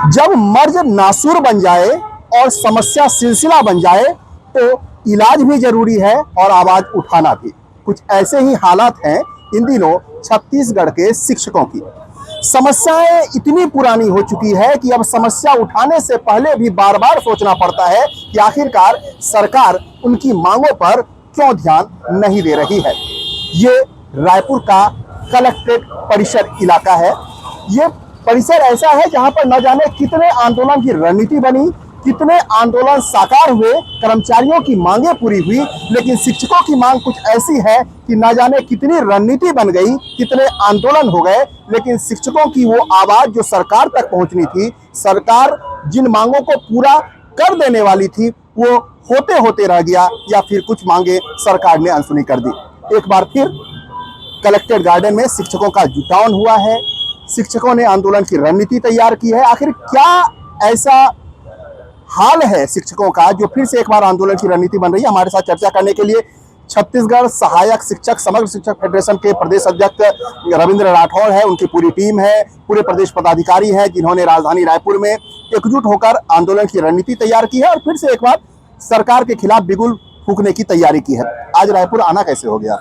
जब मर्ज नासूर बन जाए और समस्या सिलसिला बन जाए तो इलाज भी जरूरी है और आवाज उठाना भी। कुछ ऐसे ही हालात हैं इन दिनों छत्तीसगढ़ के शिक्षकों की। समस्याएं इतनी पुरानी हो चुकी है कि अब समस्या उठाने से पहले भी बार बार सोचना पड़ता है कि आखिरकार सरकार उनकी मांगों पर क्यों ध्यान नहीं दे रही है। ये रायपुर का कलेक्ट्रेट परिसर इलाका है। ये परिसर ऐसा है जहां पर न जाने कितने आंदोलन की रणनीति बनी, कितने आंदोलन साकार हुए, कर्मचारियों की मांगें पूरी हुई, लेकिन शिक्षकों की मांग कुछ ऐसी है कि न जाने कितनी रणनीति बन गई, कितने आंदोलन हो गए, लेकिन शिक्षकों की वो आवाज जो सरकार तक पहुंचनी थी, सरकार जिन मांगों को पूरा कर देने वाली थी, वो होते होते रह गया या फिर कुछ मांगे सरकार ने अनसुनी कर दी। एक बार फिर कलेक्ट्रेट गार्डन में शिक्षकों का जुटान हुआ है। शिक्षकों ने आंदोलन की रणनीति तैयार की है। आखिर क्या ऐसा हाल है शिक्षकों का जो फिर से एक बार आंदोलन की रणनीति बन रही है? हमारे साथ चर्चा करने के लिए छत्तीसगढ़ सहायक शिक्षक समग्र शिक्षक फेडरेशन के प्रदेश अध्यक्ष रविंद्र राठौड़ है, उनकी पूरी टीम है, पूरे प्रदेश पदाधिकारी हैं जिन्होंने राजधानी रायपुर में एकजुट होकर आंदोलन की रणनीति तैयार की है और फिर से एक बार सरकार के खिलाफ बिगुल फूंकने की तैयारी की है। आज रायपुर आना कैसे हो गया?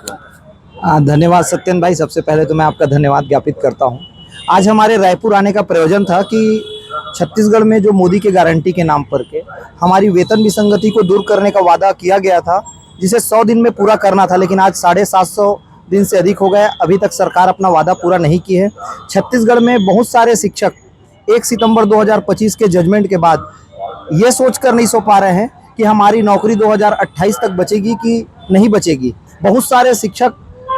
धन्यवाद सत्यन भाई, सबसे पहले तो मैं आपका धन्यवाद ज्ञापित करता हूं। आज हमारे रायपुर आने का प्रयोजन था कि छत्तीसगढ़ में जो मोदी के गारंटी के नाम पर के हमारी वेतन विसंगति को दूर करने का वादा किया गया था, जिसे 100 दिन में पूरा करना था, लेकिन आज 750 दिन से अधिक हो गए, अभी तक सरकार अपना वादा पूरा नहीं की है। छत्तीसगढ़ में बहुत सारे शिक्षक 1 सितंबर 2025 के जजमेंट के बाद ये सोचकर नहीं सो पा रहे हैं कि हमारी नौकरी 2028 तक बचेगी कि नहीं बचेगी। बहुत सारे शिक्षक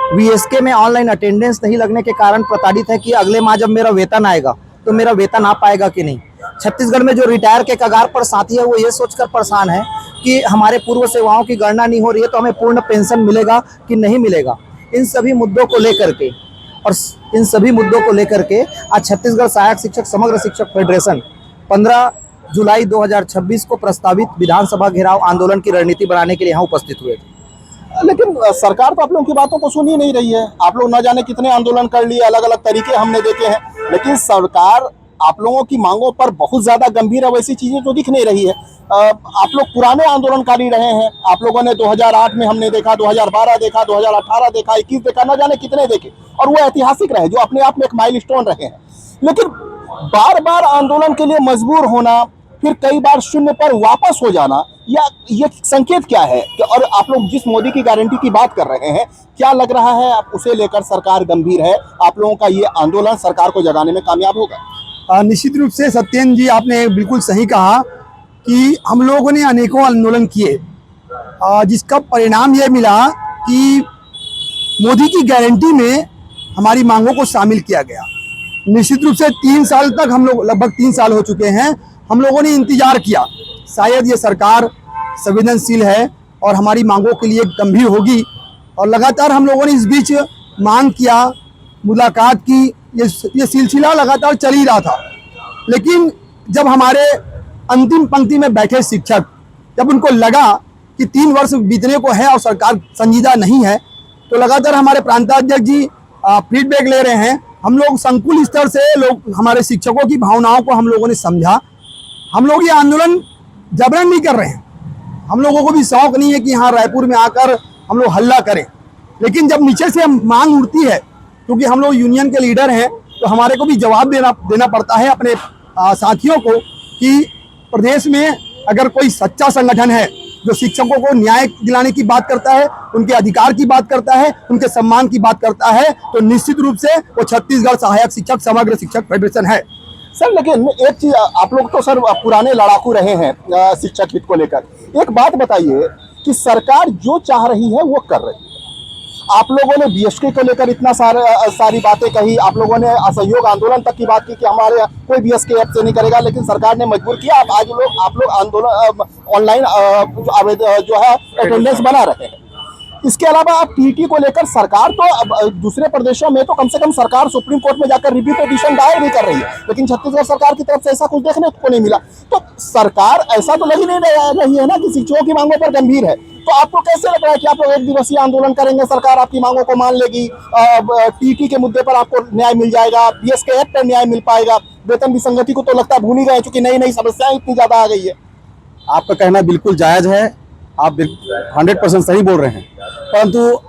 वीएसके में ऑनलाइन अटेंडेंस नहीं लगने के कारण प्रताड़ित है कि अगले माह जब मेरा वेतन आएगा तो मेरा वेतन आ पाएगा कि नहीं। छत्तीसगढ़ में जो रिटायर के कगार पर साथी है वो ये सोचकर परेशान है कि हमारे पूर्व सेवाओं की गणना नहीं हो रही है तो हमें पूर्ण पेंशन मिलेगा कि नहीं मिलेगा। इन सभी मुद्दों को लेकर के आज छत्तीसगढ़ सहायक शिक्षक समग्र शिक्षक फेडरेशन 15 जुलाई 2026 को प्रस्तावित विधानसभा घेराव आंदोलन की रणनीति बनाने के लिए यहाँ उपस्थित हुए थे। लेकिन सरकार तो आप लोगों की बातों को सुन ही नहीं रही है। आप लोग न जाने कितने आंदोलन कर लिए, अलग अलग तरीके हमने देखे हैं, लेकिन सरकार आप लोगों की मांगों पर बहुत ज्यादा गंभीर है, वैसी चीजें तो दिख नहीं रही है। आप लोग पुराने आंदोलनकारी रहे हैं। आप लोगों ने 2008 में हमने देखा, 2012 देखा, 2018 देखा, 21 देखा, न जाने कितने देखे, और वो ऐतिहासिक रहे, जो अपने आप में एक माइलस्टोन रहे हैं। लेकिन बार बार आंदोलन के लिए मजबूर होना, फिर कई बार शून्य पर वापस हो जाना, या ये संकेत क्या है? और आप लोग जिस मोदी की गारंटी की बात कर रहे हैं, क्या लग रहा है आप उसे लेकर सरकार गंभीर है? आप लोगों का ये आंदोलन सरकार को जगाने में कामयाब होगा? निश्चित रूप से सत्येंद्र जी, आपने बिल्कुल सही कहा कि हम लोगों ने अनेकों आंदोलन किए, जिसका परिणाम ये मिला कि मोदी की गारंटी में हमारी मांगों को शामिल किया गया। निश्चित रूप से 3 साल तक हम लोग, लगभग 3 साल हो चुके हैं, हम लोगों ने इंतजार किया। शायद ये सरकार संवेदनशील है और हमारी मांगों के लिए गंभीर होगी, और लगातार हम लोगों ने इस बीच मांग किया, मुलाकात की, ये सिलसिला लगातार चल ही रहा था। लेकिन जब हमारे अंतिम पंक्ति में बैठे शिक्षक, जब उनको लगा कि 3 वर्ष बीतने को है और सरकार संजीदा नहीं है, तो लगातार हमारे प्रांताध्यक्ष जी फीडबैक ले रहे हैं। हम लोग संकुल स्तर से लोग, हमारे शिक्षकों की भावनाओं को हम लोगों ने समझा। हम लोग ये आंदोलन जबरन नहीं कर रहे हैं, हम लोगों को भी शौक नहीं है कि यहाँ रायपुर में आकर हम लोग हल्ला करें, लेकिन जब नीचे से मांग उठती है, क्योंकि हम लोग यूनियन के लीडर हैं, तो हमारे को भी जवाब देना पड़ता है अपने साथियों को कि प्रदेश में अगर कोई सच्चा संगठन है जो शिक्षकों को न्याय दिलाने की बात करता है, उनके अधिकार की बात करता है, उनके सम्मान की बात करता है, तो निश्चित रूप से वो छत्तीसगढ़ सहायक शिक्षक समग्र शिक्षक फेडरेशन है। सर, लेकिन एक चीज, आप लोग तो सर पुराने लड़ाकू रहे हैं शिक्षक हित को लेकर। एक बात बताइए कि सरकार जो चाह रही है वो कर रही है। आप लोगों ने बीएसके को लेकर इतना सारी बातें कही, आप लोगों ने असहयोग आंदोलन तक की बात की कि हमारे कोई बीएसके ऐप से नहीं करेगा, लेकिन सरकार ने मजबूर किया। अब आज आप लोग आंदोलन ऑनलाइन जो है अटेंडेंस बना रहे हैं। इसके अलावा आप टीटी को लेकर सरकार तो अब दूसरे प्रदेशों में तो कम से कम सरकार सुप्रीम कोर्ट में जाकर रिव्यू पिटीशन दायर भी कर रही है, लेकिन छत्तीसगढ़ सरकार की तरफ से ऐसा कुछ देखने को नहीं मिला। तो सरकार ऐसा तो लगी नहीं रही है ना कि शिक्षकों की मांगों पर गंभीर है। तो आपको कैसे लग रहा है कि आप लोग एक दिवसीय आंदोलन करेंगे, सरकार आपकी मांगों को मान लेगी, टीटी के मुद्दे पर आपको न्याय मिल जाएगा, बीएसके एक्ट पर न्याय मिल पाएगा, वेतन विसंगति को तो लगता है भूल ही गए क्योंकि नई नई समस्याएं इतनी ज्यादा आ गई है। आपका कहना बिल्कुल जायज़ है, आप 100% सही बोल रहे हैं, परंतु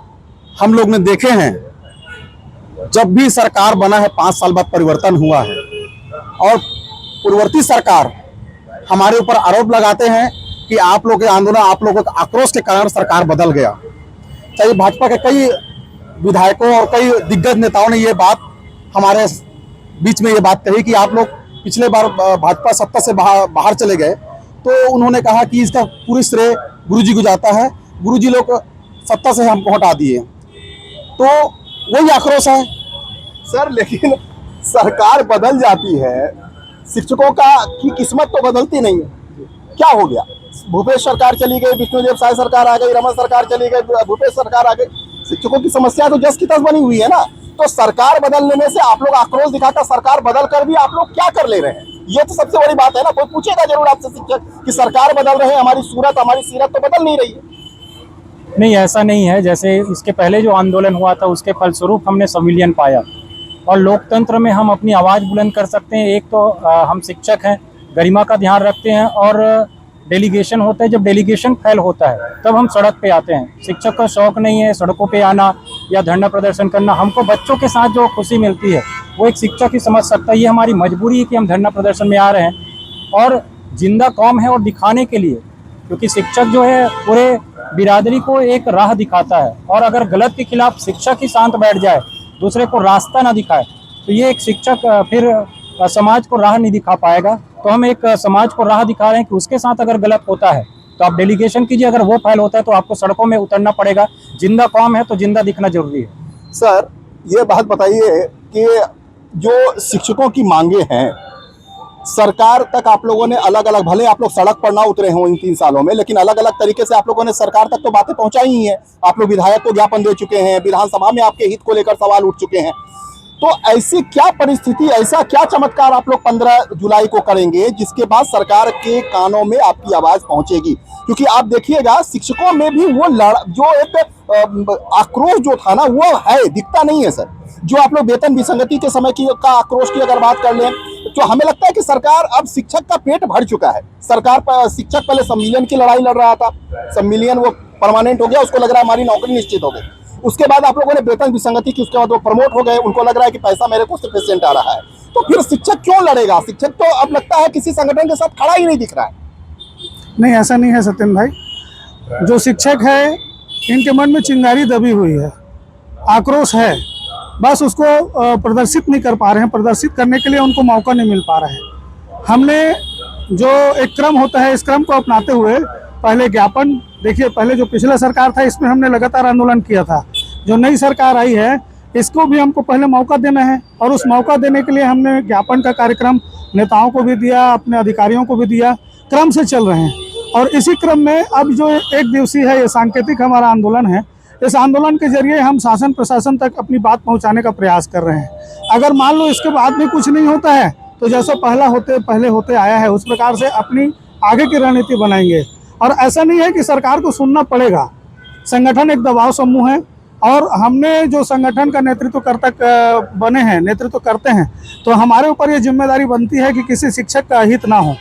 हम लोग ने देखे हैं जब भी सरकार बना है 5 साल बाद परिवर्तन हुआ है और पूर्ववर्ती सरकार हमारे ऊपर आरोप लगाते हैं कि आप लोग के आंदोलन, आप लोगों के आक्रोश के कारण सरकार बदल गया। चाहे भाजपा के कई विधायकों और कई दिग्गज नेताओं ने ये बात हमारे बीच में ये बात कही कि आप लोग पिछले बार भाजपा सत्ता से बाहर चले गए, तो उन्होंने कहा कि इसका पूरी श्रेय गुरुजी को जाता है, गुरुजी लोग सत्ता से हमको हटा दिए, तो वही आक्रोश है। सर लेकिन सरकार बदल जाती है, शिक्षकों की किस्मत तो बदलती नहीं है। क्या हो गया? भूपेश सरकार चली गई, विष्णुदेव साय सरकार आ गई, रमन सरकार चली गई, भूपेश सरकार आ गई, शिक्षकों की समस्या तो जस की तस बनी हुई है ना। तो सरकार बदलने से आप लोग आक्रोश दिखाकर सरकार बदल कर भी आप लोग क्या कर ले रहे हैं? ये तो सबसे बड़ी बात है ना। कोई पूछेगा जरूर आपसे शिक्षक कि सरकार बदल रहे हैं, हमारी सूरत हमारी सीरत तो बदल नहीं रही है। नहीं, ऐसा नहीं है। जैसे इसके पहले जो आंदोलन हुआ था उसके फलस्वरूप हमने संविलियन पाया और लोकतंत्र में हम अपनी आवाज़ बुलंद कर सकते हैं। एक तो हम शिक्षक हैं, गरिमा का ध्यान रखते हैं, और डेलीगेशन होता है, जब डेलीगेशन फेल होता है तब हम सड़क पे आते हैं। शिक्षक का शौक नहीं है सड़कों पे आना या धरना प्रदर्शन करना। हमको बच्चों के साथ जो खुशी मिलती है वो एक शिक्षक ही समझ सकता है। ये हमारी मजबूरी है कि हम धरना प्रदर्शन में आ रहे हैं और जिंदा कौम है और दिखाने के लिए, क्योंकि शिक्षक जो है पूरे बिरादरी को एक राह दिखाता है, और अगर गलत के खिलाफ शिक्षक ही शांत बैठ जाए, दूसरे को रास्ता ना दिखाए, तो ये एक शिक्षक फिर समाज को राह नहीं दिखा पाएगा। तो हम एक समाज को राह दिखा रहे हैं कि उसके साथ अगर गलत होता है तो आप डेलीगेशन कीजिए, अगर वो फेल होता है तो आपको सड़कों में उतरना पड़ेगा। जिंदा कौम है तो जिंदा दिखना जरूरी है। सर ये बात बताइए कि जो शिक्षकों की मांगे हैं सरकार तक आप लोगों ने अलग अलग, भले आप लोग सड़क पर ना उतरे हों इन 3 सालों में, लेकिन अलग अलग तरीके से आप लोगों ने सरकार तक तो बातें पहुंचाई ही हैं। आप लोग विधायक को ज्ञापन दे चुके हैं, विधानसभा में आपके हित को लेकर सवाल उठ चुके हैं। तो ऐसी क्या परिस्थिति, ऐसा क्या चमत्कार आप लोग 15 जुलाई को करेंगे जिसके बाद सरकार के कानों में आपकी आवाज पहुंचेगी? क्योंकि आप देखिएगा शिक्षकों में भी वो जो एक आक्रोश जो था ना वो है, दिखता नहीं है सर। जो आप लोग वेतन विसंगति के समय का आक्रोश की अगर बात कर लें तो हमें लगता है कि सरकार अब शिक्षक का पेट भर चुका है। सरकार पर शिक्षक पहले संविलियन की लड़ाई लड़ रहा था, संविलियन वो परमानेंट हो गया, उसको लग रहा है हमारी नौकरी निश्चित हो गई। उसके बाद आप लोगों ने वेतन विसंगति की, उसके बाद वो प्रमोट हो गए, उनको लग रहा है कि पैसा मेरे को सफिशिएंट आ रहा है। तो फिर शिक्षक क्यों लड़ेगा? शिक्षक तो अब लगता है किसी संगठन के साथ खड़ा ही नहीं दिख रहा है। नहीं, ऐसा नहीं है सत्यन भाई। जो शिक्षक है इनके मन में चिंगारी दबी हुई है, आक्रोश है, बस उसको प्रदर्शित नहीं कर पा रहे हैं। प्रदर्शित करने के लिए उनको मौका नहीं मिल पा रहा है। हमने जो एक क्रम होता है इस क्रम को अपनाते हुए पहले ज्ञापन, देखिए पहले जो पिछला सरकार था इसमें हमने लगातार आंदोलन किया था। जो नई सरकार आई है इसको भी हमको पहले मौका देना है, और उस मौका देने के लिए हमने ज्ञापन का कार्यक्रम नेताओं को भी दिया, अपने अधिकारियों को भी दिया, क्रम से चल रहे हैं। और इसी क्रम में अब जो 1 दिवसीय है ये सांकेतिक हमारा आंदोलन है, इस आंदोलन के जरिए हम शासन प्रशासन तक अपनी बात पहुंचाने का प्रयास कर रहे हैं। अगर मान लो इसके बाद भी कुछ नहीं होता है तो जैसा पहले होते आया है उस प्रकार से अपनी आगे की रणनीति बनाएंगे। और ऐसा नहीं है कि सरकार को सुनना पड़ेगा, संगठन एक दबाव समूह है और हमने जो संगठन का नेतृत्व करते हैं तो हमारे ऊपर ये जिम्मेदारी बनती है कि किसी शिक्षक का अहित ना हो।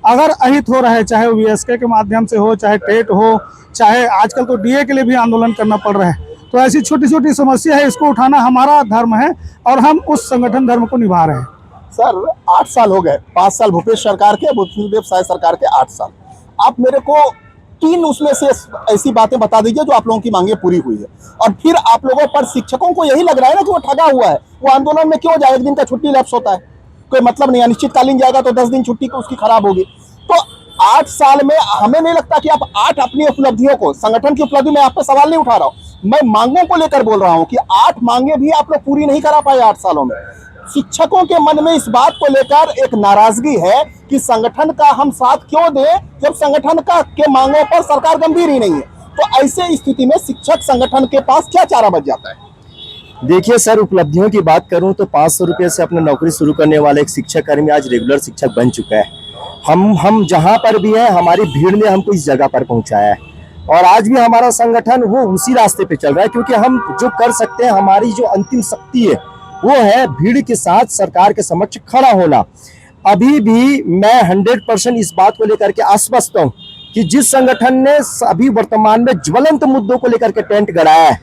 अगर अहित हो रहा है, चाहे वो बीएसके के माध्यम से हो, चाहे टेट हो, चाहे आजकल तो डीए के लिए भी आंदोलन करना पड़ रहा है, तो ऐसी छोटी छोटी समस्या है, इसको उठाना हमारा धर्म है और हम उस संगठन धर्म को निभा रहे हैं। सर 8 साल हो गए, 5 साल भूपेश सरकार के, विष्णुदेव साय सरकार के 8 साल। आप मेरे को 3 उसमें से ऐसी बातें बता दीजिए जो आप लोगों की मांगे पूरी हुई है। और फिर आप लोगों पर शिक्षकों को यही लग रहा है ना कि वो ठगा हुआ है, वो आंदोलन में क्यों जाए? 1 दिन का छुट्टी लैप्स होता है, कोई मतलब नहीं। अनिश्चितकालीन जाएगा तो 10 दिन छुट्टी उसकी खराब होगी। तो 8 साल में हमें नहीं लगता कि आप 8 अपनी उपलब्धियों को, संगठन की उपलब्धि में आप पे सवाल नहीं उठा रहा हूँ, मैं मांगों को लेकर बोल रहा हूँ कि 8 मांगे भी आप लोग पूरी नहीं करा पाए 8 सालों में। शिक्षकों के मन में इस बात को लेकर एक नाराजगी है कि संगठन का हम साथ क्यों दें जब संगठन के मांगों पर सरकार गंभीर ही नहीं है। तो ऐसे स्थिति में शिक्षक संगठन के पास क्या चारा बच जाता है? देखिए सर, उपलब्धियों की बात करूं तो 500 रुपये से अपनी नौकरी शुरू करने वाले एक शिक्षक कर्मी आज रेगुलर शिक्षक बन चुका है। हम जहां पर भी हैं, हमारी भीड़ ने हमको इस जगह पर पहुंचाया है। और आज भी हमारा संगठन वो उसी रास्ते पे चल रहा है, क्योंकि हम जो कर सकते हैं, हमारी जो अंतिम शक्ति है वो है भीड़ के साथ सरकार के समक्ष खड़ा होना। अभी भी मैं 100% इस बात को लेकर के आश्वस्त हूँ कि जिस संगठन ने अभी वर्तमान में ज्वलंत मुद्दों को लेकर के टेंट गड़ाया है,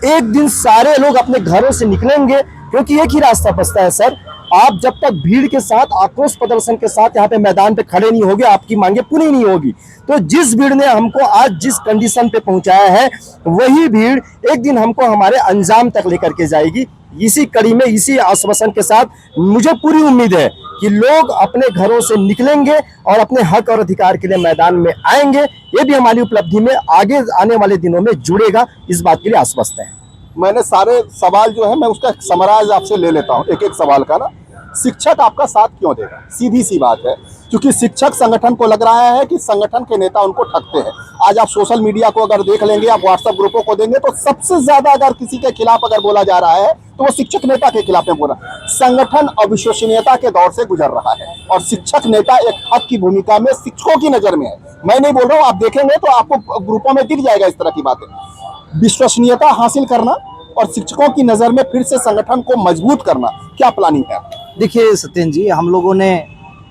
एक दिन सारे लोग अपने घरों से निकलेंगे, क्योंकि एक ही रास्ता बचता है सर। आप जब तक भीड़ के साथ, आक्रोश प्रदर्शन के साथ यहाँ पे मैदान पे खड़े नहीं होगे, आपकी मांगे पूरी नहीं होगी। तो जिस भीड़ ने हमको आज जिस कंडीशन पे पहुंचाया है, वही भीड़ एक दिन हमको हमारे अंजाम तक लेकर के जाएगी। इसी कड़ी में, इसी आश्वासन के साथ मुझे पूरी उम्मीद है कि लोग अपने घरों से निकलेंगे और अपने हक और अधिकार के लिए मैदान में आएंगे। ये भी हमारी उपलब्धि में आगे आने वाले दिनों में जुड़ेगा, इस बात के लिए आश्वस्त है। मैंने सारे सवाल जो है मैं उसका समराइज आपसे ले लेता हूँ एक एक सवाल का ना। शिक्षक आपका साथ क्यों देगा? सीधी सी बात है, क्योंकि शिक्षक संगठन को लग रहा है कि संगठन के नेता उनको ठगते हैं। आज आप सोशल मीडिया को अगर देख लेंगे, आप व्हाट्सएप ग्रुपों को देंगे, तो सबसे ज्यादा अगर किसी के खिलाफ अगर बोला जा रहा है तो वो शिक्षक नेता के खिलाफ में बोला। संगठन अविश्वसनीयता के दौर से गुजर रहा है और शिक्षक नेता एक ठग की भूमिका में शिक्षकों की नजर में है। मैं नहीं बोल रहा हूँ, आप देखेंगे तो आपको ग्रुपों में दिख जाएगा इस तरह की बातें। विश्वसनीयता हासिल करना और शिक्षकों की नजर में फिर से संगठन को मजबूत करना, क्या प्लानिंग है? देखिए सत्येंद्र जी, हम लोगों ने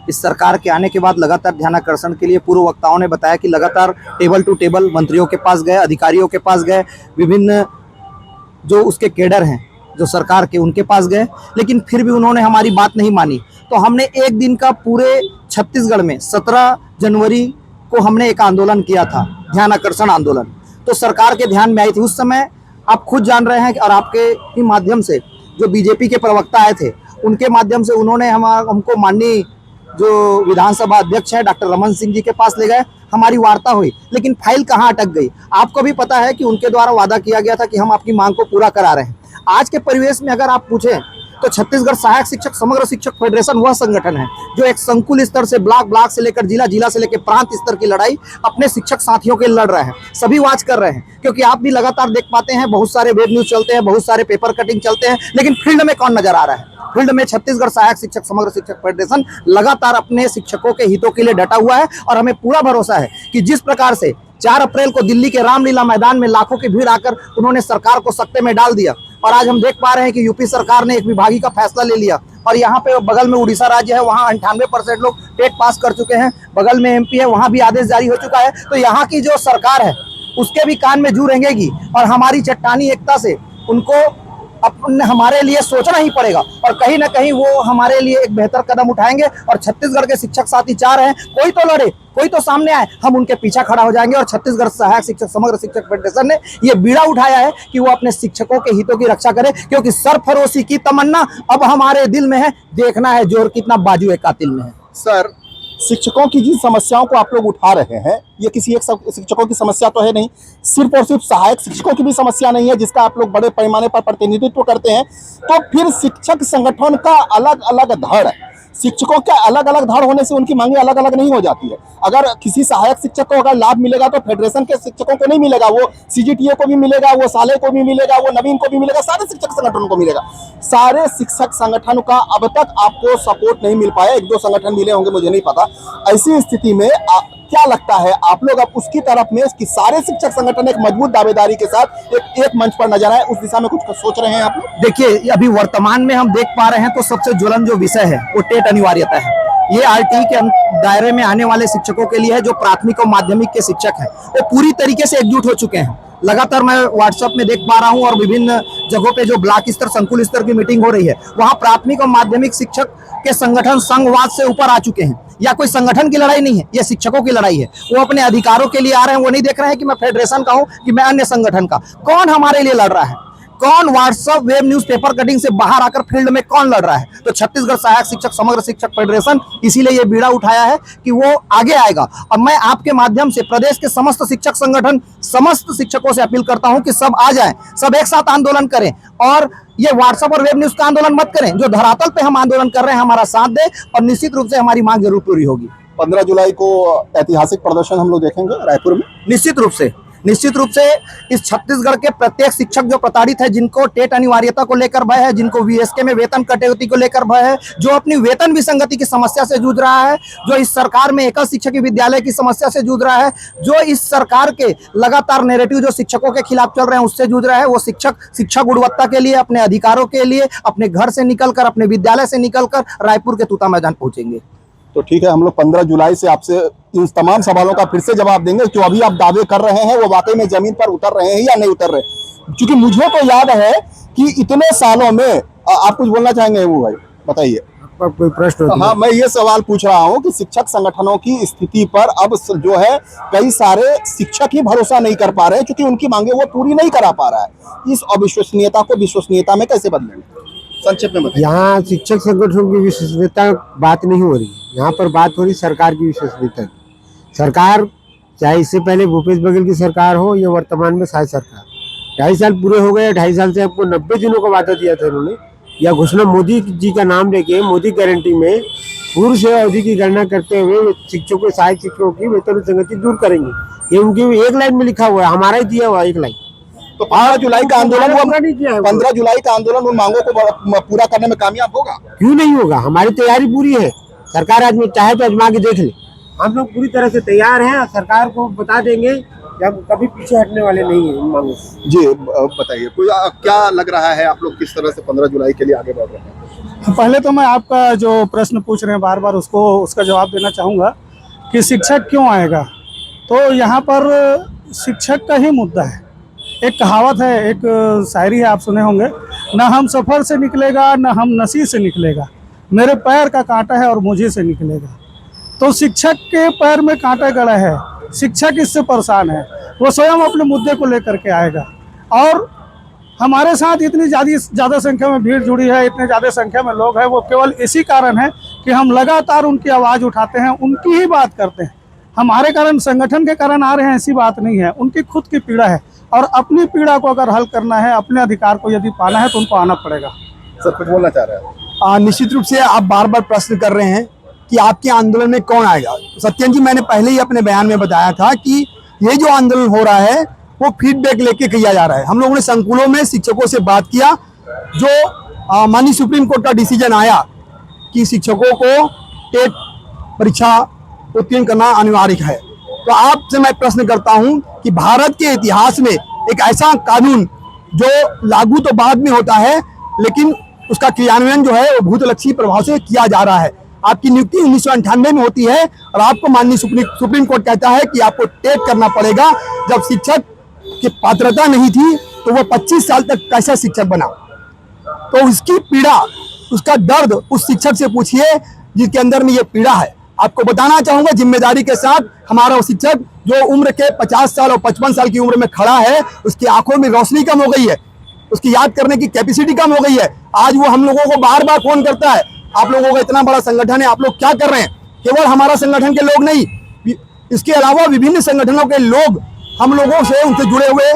इस सरकार के आने के बाद लगातार ध्यानाकर्षण के लिए पूर्व वक्ताओं ने बताया कि लगातार टेबल टू टेबल मंत्रियों के पास गए, अधिकारियों के पास गए, विभिन्न जो उसके केडर हैं जो सरकार के, उनके पास गए, लेकिन फिर भी उन्होंने हमारी बात नहीं मानी। तो हमने एक दिन का पूरे छत्तीसगढ़ में 17 जनवरी को हमने एक आंदोलन किया था, ध्यानाकर्षण आंदोलन। तो सरकार के ध्यान में आई थी। उस समय आप खुद जान रहे हैं और आपके ही माध्यम से जो बीजेपी के प्रवक्ता आए थे, उनके माध्यम से उन्होंने हमको माननीय जो विधानसभा अध्यक्ष है डॉक्टर रमन सिंह जी के पास ले गए, हमारी वार्ता हुई, लेकिन फाइल कहाँ अटक गई। आपको भी पता है कि उनके द्वारा वादा किया गया था कि हम आपकी मांग को पूरा करा रहे हैं। आज के परिवेश में अगर आप पूछें तो छत्तीसगढ़ सहायक शिक्षक समग्र शिक्षक फेडरेशन वह संगठन है जो एक संकुल स्तर से ब्लॉक से लेकर जिला से लेकर प्रांत स्तर की लड़ाई अपने शिक्षक साथियों के लड़ रहे हैं। सभी वाच कर रहे हैं, क्योंकि आप भी लगातार देख पाते हैं, बहुत सारे वेब न्यूज चलते हैं, बहुत सारे पेपर कटिंग चलते हैं, लेकिन फील्ड में कौन नजर आ रहा है? फील्ड में छत्तीसगढ़ सहायक शिक्षक समग्र शिक्षक फेडरेशन लगातार अपने शिक्षकों के हितों के लिए डटा हुआ है। और हमें पूरा भरोसा है कि जिस प्रकार से 4 अप्रैल को दिल्ली के रामलीला मैदान में लाखों की भीड़ आकर उन्होंने सरकार को सकते में डाल दिया, और आज हम देख पा रहे हैं कि यूपी सरकार ने एक विभागी का फैसला ले लिया, और यहाँ पे बगल में उड़ीसा राज्य है, वहाँ 98% लोग टेट पास कर चुके हैं, बगल में एमपी है, वहाँ भी आदेश जारी हो चुका है। तो यहाँ की जो सरकार है उसके भी कान में जू रेंगेगी, और हमारी चट्टानी एकता से उनको अपने हमारे लिए सोचना ही पड़ेगा, और कहीं ना कहीं वो हमारे लिए एक बेहतर कदम उठाएंगे। और छत्तीसगढ़ के शिक्षक साथी चाह रहे हैं कोई तो लड़े, कोई तो सामने आए, हम उनके पीछे खड़ा हो जाएंगे। और छत्तीसगढ़ सहायक शिक्षक समग्र शिक्षक फेडरेशन ने ये बीड़ा उठाया है कि वो अपने शिक्षकों के हितों की रक्षा करे, क्योंकि सरफरोशी की तमन्ना अब हमारे दिल में है, देखना है जोर कितना बाजू कातिल में है। सर, शिक्षकों की जिन समस्याओं को आप लोग उठा रहे हैं, ये किसी एक शिक्षकों की समस्या तो है नहीं, सिर्फ और सिर्फ सहायक शिक्षकों की भी समस्या नहीं है जिसका आप लोग बड़े पैमाने पर प्रतिनिधित्व करते हैं। तो फिर शिक्षक संगठन का अलग अलग धड़ है, शिक्षकों के अलग अलग धड़ होने से उनकी मांगे अलग अलग नहीं हो जाती है। अगर किसी सहायक शिक्षक को अगर लाभ मिलेगा तो फेडरेशन के शिक्षकों को नहीं मिलेगा, वो सीजीटीए को भी मिलेगा, वो साले को भी मिलेगा, वो नवीन को भी मिलेगा, सारे शिक्षक संगठनों को मिलेगा। सारे शिक्षक संगठन का अब तक आपको सपोर्ट नहीं मिल पाया, 1-2 संगठन मिले होंगे, मुझे नहीं पता। ऐसी स्थिति में क्या लगता है आप लोग अब उसकी तरफ में कि सारे शिक्षक संगठन एक मजबूत दावेदारी के साथ एक मंच पर नजर आए, उस दिशा में कुछ सोच रहे हैं आप लोग? देखिए, अभी वर्तमान में हम देख पा रहे हैं तो सबसे ज्वलन जो विषय है वो टेट अनिवार्यता है। ये आरटीई के दायरे में आने वाले शिक्षकों के लिए है जो प्राथमिक और माध्यमिक के शिक्षक हैं, वो पूरी तरीके से एकजुट हो चुके हैं। लगातार मैं व्हाट्सएप में देख पा रहा हूं और विभिन्न जगहों पे जो ब्लॉक स्तर संकुल स्तर की मीटिंग हो रही है, वहां प्राथमिक और माध्यमिक शिक्षक के संगठन संघवाद से ऊपर आ चुके हैं। या कोई संगठन की लड़ाई नहीं है, ये शिक्षकों की लड़ाई है। वो अपने अधिकारों के लिए आ रहे हैं, वो नहीं देख रहे हैं कि मैं फेडरेशन का हूं कि मैं अन्य संगठन का। कौन हमारे लिए लड़ रहा है? कौन WhatsApp web news paper cutting से बाहर आकर फील्ड में कौन लड़ रहा है? तो छत्तीसगढ़ सहायक शिक्षक समग्र शिक्षक फेडरेशन इसीलिए ये बीड़ा उठाया है कि वो आगे आएगा। और मैं आपके माध्यम से प्रदेश के समस्त शिक्षक संगठन, समस्त शिक्षकों से अपील करता हूं कि सब आ जाएं, सब एक साथ आंदोलन करें, और ये व्हाट्सएप और वेब न्यूज का आंदोलन मत करें। जो धरातल पे हम आंदोलन कर रहे हैं, हमारा साथ दे, और निश्चित रूप से हमारी मांग जरूर पूरी होगी। 15 जुलाई को ऐतिहासिक प्रदर्शन हम लोग देखेंगे रायपुर में। निश्चित रूप से निश्चित रूप से इस छत्तीसगढ़ के प्रत्येक शिक्षक जो प्रताड़ित है, जिनको टेट अनिवार्यता को लेकर भय है, जिनको वीएसके में वेतन कटौती को लेकर भय है, जो अपनी वेतन विसंगति की समस्या से जूझ रहा है, जो इस सरकार में एकल शिक्षक विद्यालय की समस्या से जूझ रहा है, जो इस सरकार के लगातार नैरेटिव जो शिक्षकों के खिलाफ चल रहे हैं उससे जूझ रहा है, वो शिक्षा गुणवत्ता के लिए, अपने अधिकारों के लिए अपने घर से निकलकर, अपने विद्यालय से निकलकर रायपुर के तूता मैदान पहुंचेंगे। तो ठीक है, हम लोग 15 जुलाई से आपसे इन तमाम सवालों का फिर से जवाब देंगे। जो अभी आप दावे कर रहे हैं वो वाकई में जमीन पर उतर रहे हैं या नहीं उतर रहे, क्योंकि मुझे तो याद है कि इतने सालों में आप कुछ बोलना चाहेंगे वो भाई, बताइए। कोई प्रश्न? हाँ, मैं ये सवाल पूछ रहा हूँ कि शिक्षक संगठनों की स्थिति पर अब जो है कई सारे शिक्षक ही भरोसा नहीं कर पा रहे हैं, क्योंकि उनकी मांगे वो पूरी नहीं करा पा रहा है। इस अविश्वसनीयता को विश्वसनीयता में कैसे बदलेंगे, संक्षेप में बताइए। यहाँ शिक्षक संगठनों की विश्वसनीयता बात नहीं हो रही, यहाँ पर बात हो रही सरकार की विश्वसनीयता की। सरकार, चाहे इससे पहले भूपेश बघेल की सरकार हो या वर्तमान में शायद सरकार, 2.5 साल पूरे हो गए। 2.5 साल से आपको 90 दिनों का वादा दिया था उन्होंने, या घोषणा मोदी जी का नाम लेके मोदी गारंटी में पूर्व सेवा अवधि की गणना करते हुए शिक्षकों, सहायक शिक्षकों की वेतन विसंगति दूर करेंगे। ये उनकी एक लाइन में लिखा हुआ है, हमारा ही दिया हुआ एक लाइन। तो 15 जुलाई का आंदोलन, पूरा नहीं किया है। 15 जुलाई का आंदोलन उन मांगों को पूरा करने में कामयाब होगा? क्यों नहीं होगा, हमारी तैयारी पूरी है। सरकार आज चाहे तो आजमा के देख ले, हम लोग पूरी तरह से तैयार हैं और सरकार को बता देंगे कि हम कभी पीछे हटने वाले नहीं हैं इन मांगों से। जी बताइए, कोई क्या लग रहा है, आप लोग किस तरह से 15 जुलाई के लिए आगे बढ़ रहे हैं? पहले तो मैं आपका जो प्रश्न पूछ रहे हैं बार बार उसका जवाब देना चाहूँगा कि शिक्षक क्यों आएगा। तो यहाँ पर शिक्षक का ही मुद्दा है। एक कहावत है, एक शायरी है, आप सुने होंगे, न हम सफ़र से निकलेगा न हम नसीब से निकलेगा, मेरे पैर का कांटा है और मुझे से निकलेगा। तो शिक्षक के पैर में कांटा गड़ा है, शिक्षक इससे परेशान है, वो स्वयं अपने मुद्दे को लेकर के आएगा। और हमारे साथ इतनी ज़्यादा संख्या में भीड़ जुड़ी है, इतने ज़्यादा संख्या में लोग हैं, वो केवल इसी कारण है कि हम लगातार उनकी आवाज़ उठाते हैं, उनकी ही बात करते हैं। हमारे कारण, संगठन के कारण आ रहे हैं ऐसी बात नहीं है, उनकी खुद की पीड़ा है, और अपनी पीड़ा को अगर हल करना है, अपने अधिकार को यदि पाना है तो उनको आना पड़ेगा। सर कुछ बोलना चाह रहे हैं? निश्चित रूप से आप बार बार प्रश्न कर रहे हैं कि आपके आंदोलन में कौन आएगा। सत्यन जी, मैंने पहले ही अपने बयान में बताया था कि ये जो आंदोलन हो रहा है वो फीडबैक लेके किया जा रहा है। हम लोगों ने संकुलों में शिक्षकों से बात किया, जो माननीय सुप्रीम कोर्ट का डिसीजन आया कि शिक्षकों को टेट परीक्षा उत्तीर्ण करना अनिवार्य है। तो आपसे मैं प्रश्न करता हूं कि भारत के इतिहास में एक ऐसा कानून जो लागू तो बाद में होता है, लेकिन उसका क्रियान्वयन जो है वो भूतलक्षी प्रभाव से किया जा रहा है। आपकी नियुक्ति 1998 में होती है और आपको माननीय सुप्रीम कोर्ट कहता है कि आपको टेट करना पड़ेगा। जब शिक्षक की पात्रता नहीं थी तो वो 25 साल तक कैसा शिक्षक बना। तो उसकी पीड़ा, उसका दर्द उस शिक्षक से पूछिए जिसके अंदर में ये पीड़ा है। आपको बताना चाहूंगा जिम्मेदारी के साथ, हमारा वो शिक्षक जो उम्र के 50 साल और 55 साल की उम्र में खड़ा है, उसकी आंखों में रोशनी कम हो गई है, उसकी याद करने की कैपेसिटी कम हो गई है। आज वो हम लोगों को बार बार फोन करता है, आप लोगों का इतना बड़ा संगठन है, आप लोग क्या कर रहे हैं। केवल हमारा संगठन के लोग नहीं, इसके अलावा विभिन्न संगठनों के लोग हम लोगों से, उनसे जुड़े हुए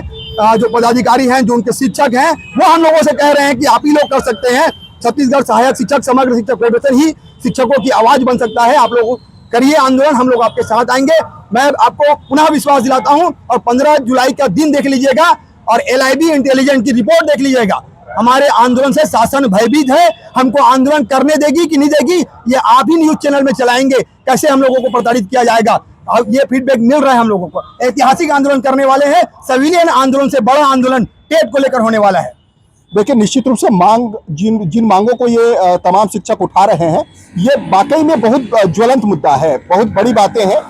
जो पदाधिकारी हैं, जो उनके शिक्षक हैं, वो हम लोगों से कह रहे हैं कि आप ही लोग कर सकते हैं। छत्तीसगढ़ सहायक शिक्षक समग्र शिक्षक फेडरेशन ही शिक्षकों की आवाज बन सकता है। आप लोग करिए आंदोलन, हम लोग आपके साथ आएंगे। मैं आपको पुनः विश्वास दिलाता हूं और 15 जुलाई का दिन देख लीजिएगा और LIB इंटेलिजेंस की रिपोर्ट देख लीजिएगा। हमारे आंदोलन से शासन भयभीत है, हमको आंदोलन करने देगी कि नहीं देगी ये आप ही न्यूज चैनल में चलाएंगे। कैसे हम लोगों को प्रताड़ित किया जाएगा, और ये फीडबैक मिल रहा है हम लोगों को। ऐतिहासिक आंदोलन करने वाले हैं, सिविलियन आंदोलन से बड़ा आंदोलन टेट को लेकर होने वाला है। देखिए, निश्चित रूप से जिन मांगों को ये तमाम शिक्षक उठा रहे हैं, ये वाकई में बहुत ज्वलंत मुद्दा है, बहुत बड़ी बातें हैं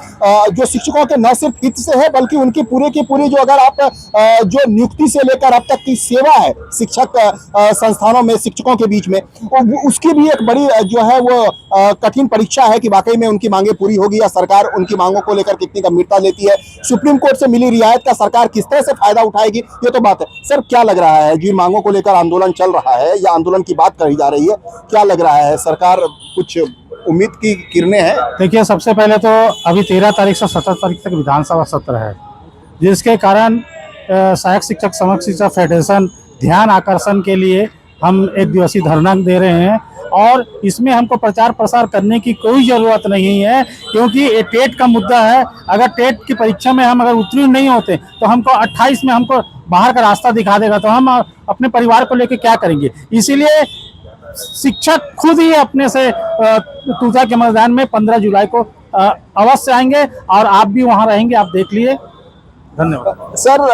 जो शिक्षकों के न सिर्फ हित से है बल्कि उनकी पूरे की पूरी जो अगर आप जो नियुक्ति से लेकर अब तक की सेवा है शिक्षक संस्थानों में शिक्षकों के बीच में, उसकी भी एक बड़ी जो है वो कठिन परीक्षा है कि वाकई में उनकी मांगें पूरी होगी या सरकार उनकी मांगों को लेकर कितनी गंभीरता लेती है। सुप्रीम कोर्ट से मिली रियायत का सरकार किस तरह से फायदा उठाएगी, ये तो बात है। सर, क्या लग रहा है, जिन मांगों को लेकर आंदोलन चल रहा है या आंदोलन की बात कही जा रही है, क्या लग रहा है, सरकार कुछ उम्मीद की किरणें हैं? देखिए, सबसे पहले तो अभी 13 तारीख से 17 तारीख तक विधानसभा सत्र है, जिसके कारण सहायक शिक्षक समग्र शिक्षक फेडरेशन ध्यान आकर्षण के लिए हम एक दिवसीय धरना दे रहे हैं। और इसमें हमको प्रचार प्रसार करने की कोई ज़रूरत नहीं है, क्योंकि ये टेट का मुद्दा है। अगर टेट की परीक्षा में हम अगर उत्तीर्ण नहीं होते तो हमको 28 में हमको बाहर का रास्ता दिखा देगा, तो हम अपने परिवार को लेकर क्या करेंगे। इसीलिए शिक्षक खुद ही अपने से टूटा के मैदान में 15 जुलाई को अवश्य आएंगे, और आप भी वहां रहेंगे, आप देख लिए। धन्यवाद सर।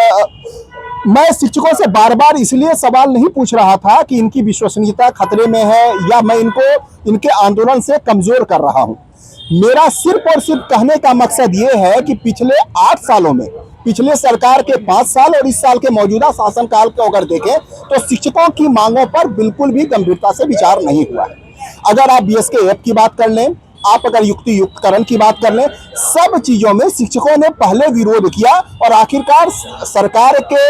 मैं शिक्षकों से बार बार इसलिए सवाल नहीं पूछ रहा था कि इनकी विश्वसनीयता खतरे में है या मैं इनको इनके आंदोलन से कमजोर कर रहा हूं। मेरा सिर्फ और सिर्फ कहने का मकसद ये है कि पिछले 8 सालों में, पिछले सरकार के 5 साल और इस साल के मौजूदा शासनकाल को अगर देखें तो शिक्षकों की मांगों पर बिल्कुल भी गंभीरता से विचार नहीं हुआ है। अगर आप BSK की बात कर लें, आप अगर युक्तियुक्तकरण की बात कर लें, सब चीजों में शिक्षकों ने पहले विरोध किया और आखिरकार सरकार के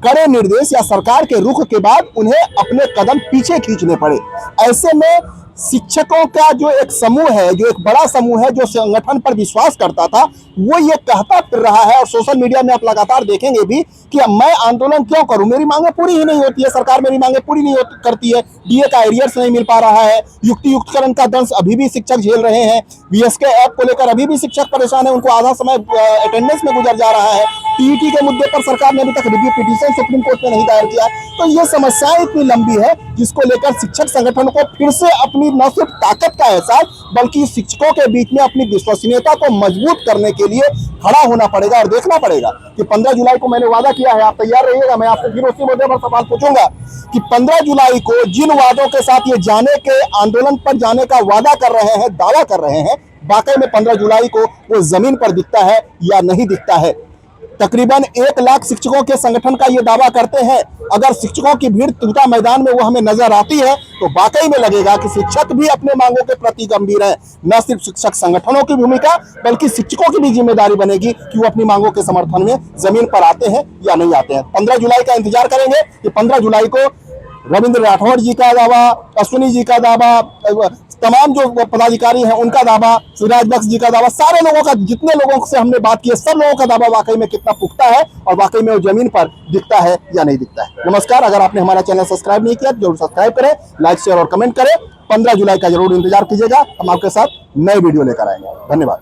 कड़े निर्देश या सरकार के रुख के बाद उन्हें अपने कदम पीछे खींचने पड़े। ऐसे में शिक्षकों का जो एक समूह है, जो एक बड़ा समूह है, जो संगठन पर विश्वास करता था, वो ये कहता फिर रहा है और सोशल मीडिया में आप लगातार देखेंगे भी कि मैं आंदोलन क्यों करूं, मेरी मांगें पूरी ही नहीं होती है, सरकार मेरी मांगें पूरी नहीं करती है, DA का एरियर्स नहीं मिल पा रहा है, युक्तियुक्तकरण का दंश अभी भी शिक्षक झेल रहे हैं, BSK को लेकर अभी भी शिक्षक परेशान है, उनको आधा समय अटेंडेंस में गुजर जा रहा है, TET के मुद्दे पर सरकार ने अभी तक रिव्यू पिटीशन सुप्रीम कोर्ट में नहीं दायर किया। तो ये समस्याएं इतनी लंबी है जिसको लेकर शिक्षक संगठन को फिर से अपनी न सिर्फ ताकत का एहसास बल्कि शिक्षकों के बीच में अपनी विश्वसनीयता को मजबूत करने के लिए खड़ा होना पड़ेगा और देखना पड़ेगा कि 15 जुलाई को मैंने वादा किया है, आप तैयार रहिएगा। मैं आपसे फिर उसी मुद्दे पर सवाल पूछूंगा कि 15 जुलाई को जिन वादों के साथ ये जाने के आंदोलन पर जाने का वादा कर रहे हैं, दावा कर रहे हैं, वाकई में 15 जुलाई को वो जमीन पर दिखता है या नहीं दिखता है। तकरीबन 1 लाख शिक्षकों के संगठन का ये दावा करते हैं। अगर शिक्षकों की भीड़ टूटा मैदान में वो हमें नजर आती है तो वाकई में लगेगा कि शिक्षक भी अपने मांगों के प्रति गंभीर है। न सिर्फ शिक्षक संगठनों की भूमिका बल्कि शिक्षकों की भी जिम्मेदारी बनेगी कि वो अपनी मांगों के समर्थन में जमीन पर आते हैं या नहीं आते हैं। 15 जुलाई का इंतजार करेंगे कि 15 जुलाई को रविंद्र राठौड़ जी का दावा, अश्विनी जी का दावा, तमाम जो पदाधिकारी हैं उनका दावा, सिराज बख्श जी का दावा, सारे लोगों का, जितने लोगों से हमने बात की है, सब लोगों का दावा वाकई में कितना पुख्ता है और वाकई में वो जमीन पर दिखता है या नहीं दिखता है। नमस्कार। अगर आपने हमारा चैनल सब्सक्राइब नहीं किया तो जरूर सब्सक्राइब करें, लाइक शेयर और कमेंट करें। 15 जुलाई का जरूर इंतजार कीजिएगा, हम आपके साथ नई वीडियो लेकर आएंगे। धन्यवाद।